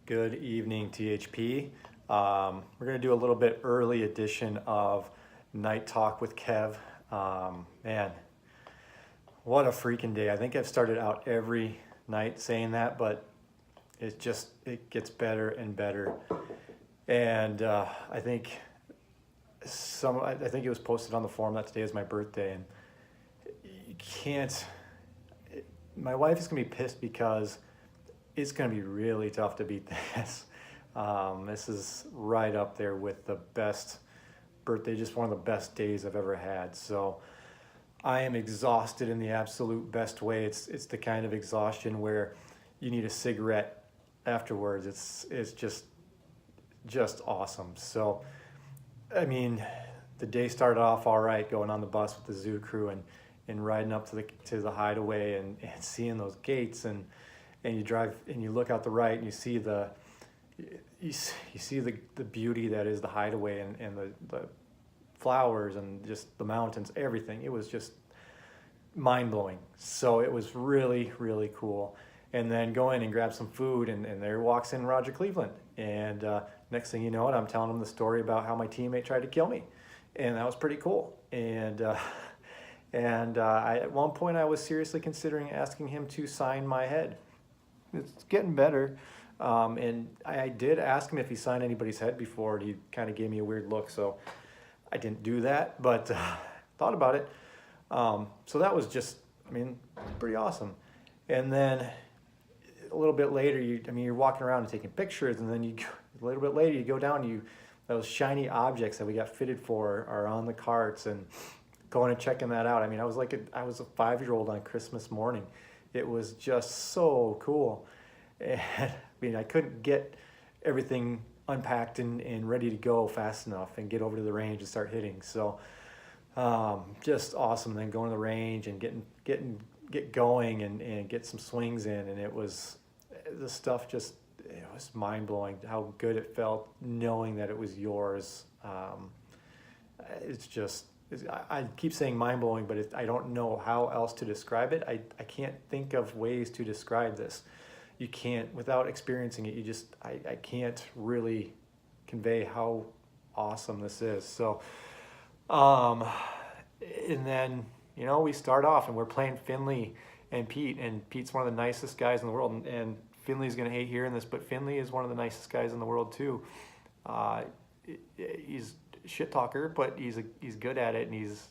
Good evening, THP. We're going to do a little bit early edition of Night Talk with Kev. Man, what a freaking day. I think I've started out every night saying that, but it gets better and better. And I think it was posted on the forum that today is my birthday, and you can't, my wife is going to be pissed because it's going to be really tough to beat this. This is right up there with the best birthday, just one of the best days I've ever had. So I am exhausted in the absolute best way. It's the kind of exhaustion where you need a cigarette afterwards. It's just awesome. So, I mean, the day started off all right, going on the bus with the zoo crew and riding up to the hideaway and seeing those gates and you drive and you look out the right and you see the beauty that is the hideaway and the flowers and just the mountains, everything. It was just mind-blowing. So it was really, really cool. And then go in and grab some food and there walks in Roger Cleveland. And next thing you know it, I'm telling him the story about how my teammate tried to kill me. And that was pretty cool. And at one point I was seriously considering asking him to sign my head. It's getting better. And I did ask him if he signed anybody's head before, and he kind of gave me a weird look, so I didn't do that, but thought about it. So that was just, I mean, pretty awesome. And then a little bit later, you're walking around and taking pictures, and then a little bit later, you go down, those shiny objects that we got fitted for are on the carts, and going and checking that out. I mean, I was a 5-year-old on Christmas morning. It was just so cool. And I mean, I couldn't get everything unpacked and ready to go fast enough and get over to the range and start hitting. So just awesome. Then going to the range and get going and get some swings in. And it was, the stuff it was mind blowing how good it felt knowing that it was yours. I keep saying mind-blowing, but I don't know how else to describe it. I can't think of ways to describe this. You can't, without experiencing it, I can't really convey how awesome this is. So, and then, we start off and we're playing Finley and Pete's one of the nicest guys in the world. And Finley's going to hate hearing this, but Finley is one of the nicest guys in the world too. He's shit talker, but he's good at it, and he's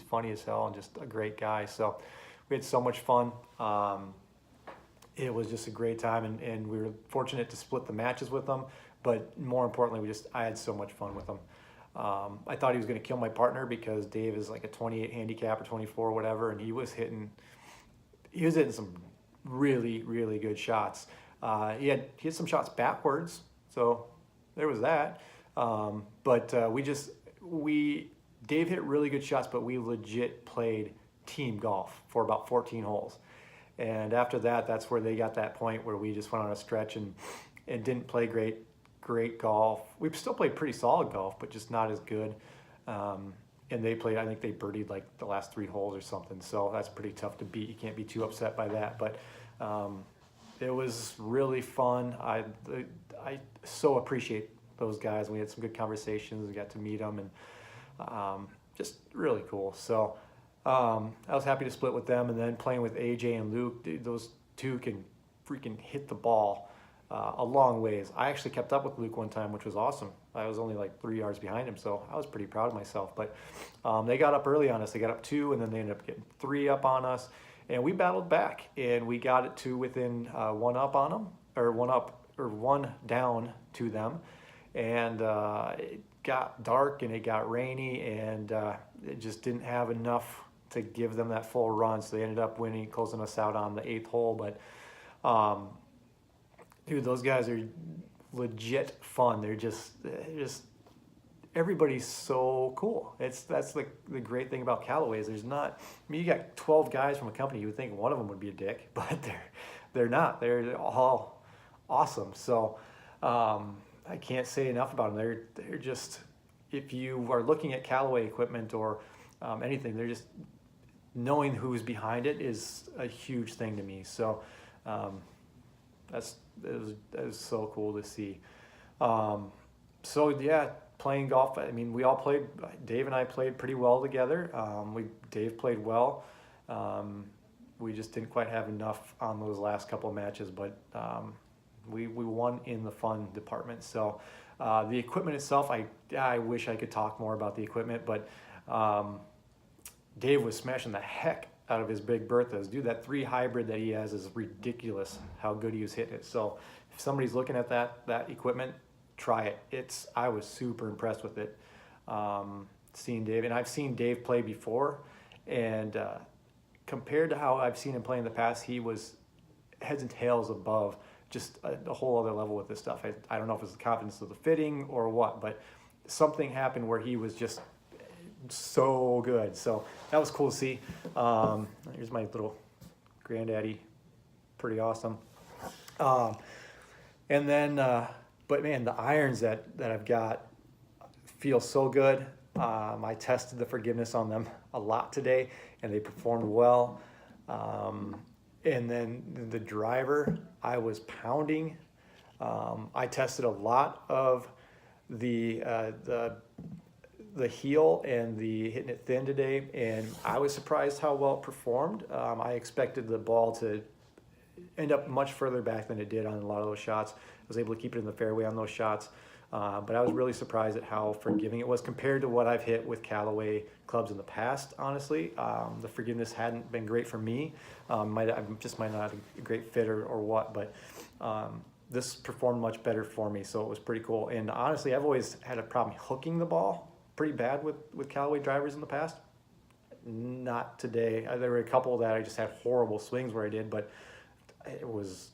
funny as hell and just a great guy. So we had so much fun. It was just a great time, and we were fortunate to split the matches with him, but more importantly, I had so much fun with him. I thought he was going to kill my partner because Dave is like a 28 handicap or 24 or whatever, and he was hitting some really, really good shots. He hit some shots backwards, so there was that. But Dave hit really good shots, but we legit played team golf for about 14 holes. And after that, that's where they got that point where we just went on a stretch and didn't play great golf. We still played pretty solid golf, but just not as good. And I think they birdied like the last 3 holes or something. So that's pretty tough to beat. You can't be too upset by that. But it was really fun. I so appreciate those guys. We had some good conversations. We got to meet them, and just really cool. So I was happy to split with them, and then playing with AJ and Luke. Dude, those two can freaking hit the ball a long ways. I actually kept up with Luke one time, which was awesome. I was only like 3 yards behind him, so I was pretty proud of myself. But they got up early on us. They got up 2, and then they ended up getting 3 up on us, and we battled back, and we got it to within 1 up on them, or 1 down to them. And it got dark and it got rainy, and it just didn't have enough to give them that full run. So they ended up winning, closing us out on the 8th hole. But dude, those guys are legit fun. They're just everybody's so cool. That's the great thing about Callaway is there's not. I mean, you got 12 guys from a company. You would think one of them would be a dick, but they're not. They're all awesome. So. I can't say enough about them. They're just, if you are looking at Callaway equipment or anything, they're just, knowing who's behind it is a huge thing to me. So it was so cool to see. So yeah, playing golf. I mean, we all played. Dave and I played pretty well together. Dave played well. We just didn't quite have enough on those last couple of matches, but we won in the fun department. So the equipment itself, I wish I could talk more about the equipment, but Dave was smashing the heck out of his Big Berthas. Dude, that 3 hybrid that he has is ridiculous how good he was hitting it. So if somebody's looking at that equipment, try it. I was super impressed with it. Seeing Dave, and I've seen Dave play before, and compared to how I've seen him play in the past, he was heads and tails above, just a whole other level with this stuff. I don't know if it's the confidence of the fitting or what, but something happened where he was just so good. So that was cool to see. Here's my little granddaddy, pretty awesome. And then, but man, the irons that I've got feel so good. I tested the forgiveness on them a lot today, and they performed well. And then the driver, I was pounding. I tested a lot of the heel and the hitting it thin today, and I was surprised how well it performed. I expected the ball to end up much further back than it did on a lot of those shots. I was able to keep it in the fairway on those shots, but I was really surprised at how forgiving it was compared to what I've hit with Callaway clubs in the past, honestly. The forgiveness hadn't been great for me. I just might not have a great fit or what, but this performed much better for me, so it was pretty cool. And honestly, I've always had a problem hooking the ball pretty bad with Callaway drivers in the past. Not today. There were a couple that I just had horrible swings where I did, but it was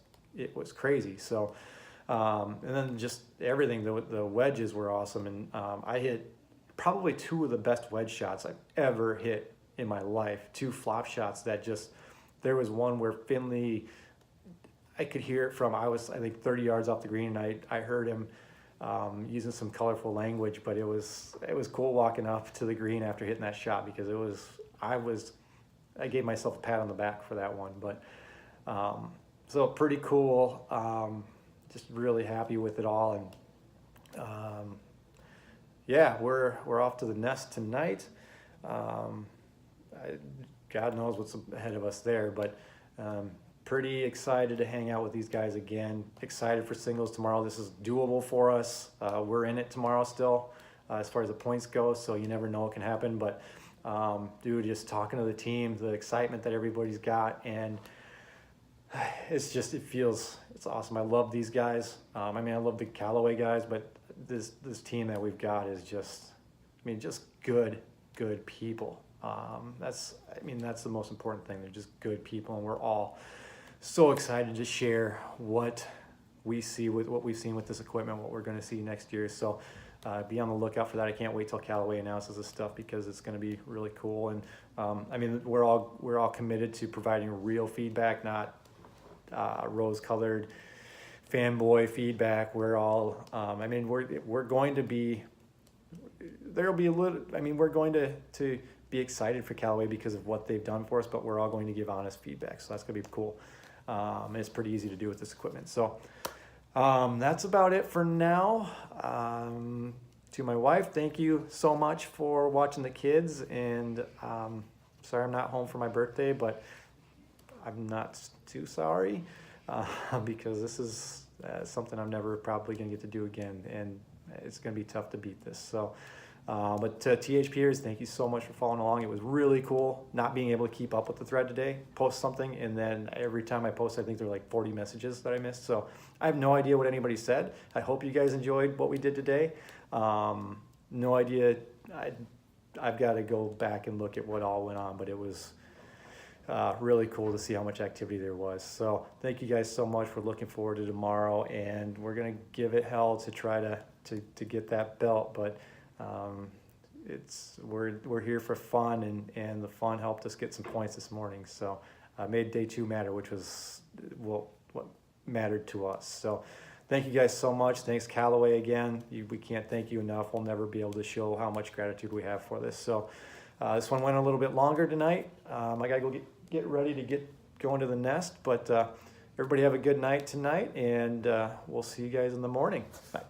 crazy. So, and then just everything, the wedges were awesome. And I hit probably 2 of the best wedge shots I've ever hit in my life. 2 flop shots that there was one where Finley, I could hear it from, I think 30 yards off the green, and I heard him using some colorful language, but it was cool walking up to the green after hitting that shot, because I gave myself a pat on the back for that one. But so pretty cool. Just really happy with it all, and yeah, we're off to the Nest tonight. God knows what's ahead of us there, but pretty excited to hang out with these guys again. Excited for singles tomorrow. This is doable for us. We're in it tomorrow still, as far as the points go, so you never know what can happen. But dude, just talking to the team, the excitement that everybody's got, and it's awesome. I love these guys. I love the Callaway guys, but this team that we've got is just good people. That's the most important thing. They're just good people, and we're all so excited to share what we see with what we've seen with this equipment, what we're going to see next year. So be on the lookout for that. I can't wait till Callaway announces this stuff, because it's going to be really cool. And we're all committed to providing real feedback, not rose-colored fanboy feedback. We're all we're going to be, there'll be a little, we're going to be excited for Callaway because of what they've done for us, but we're all going to give honest feedback, so that's going to be cool. And it's pretty easy to do with this equipment. So that's about it for now. To my wife, thank you so much for watching the kids, and sorry I'm not home for my birthday, but I'm not too sorry, because this is something I'm never probably going to get to do again, and it's going to be tough to beat this. So but to THPers, thank you so much for following along. It was really cool not being able to keep up with the thread today. Post something, and then every time I post, I think there were like 40 messages that I missed. So I have no idea what anybody said. I hope you guys enjoyed what we did today. No idea. I've got to go back and look at what all went on, but it was really cool to see how much activity there was. So thank you guys so much. We're looking forward to tomorrow, and we're going to give it hell to try to get that belt, but we're here for fun, and the fun helped us get some points this morning. So made day 2 matter, which was what mattered to us. So thank you guys so much. Thanks Callaway again. We can't thank you enough. We'll never be able to show how much gratitude we have for this. So this one went a little bit longer tonight. I gotta go get ready to get going to the Nest, but everybody have a good night tonight, and we'll see you guys in the morning. Bye.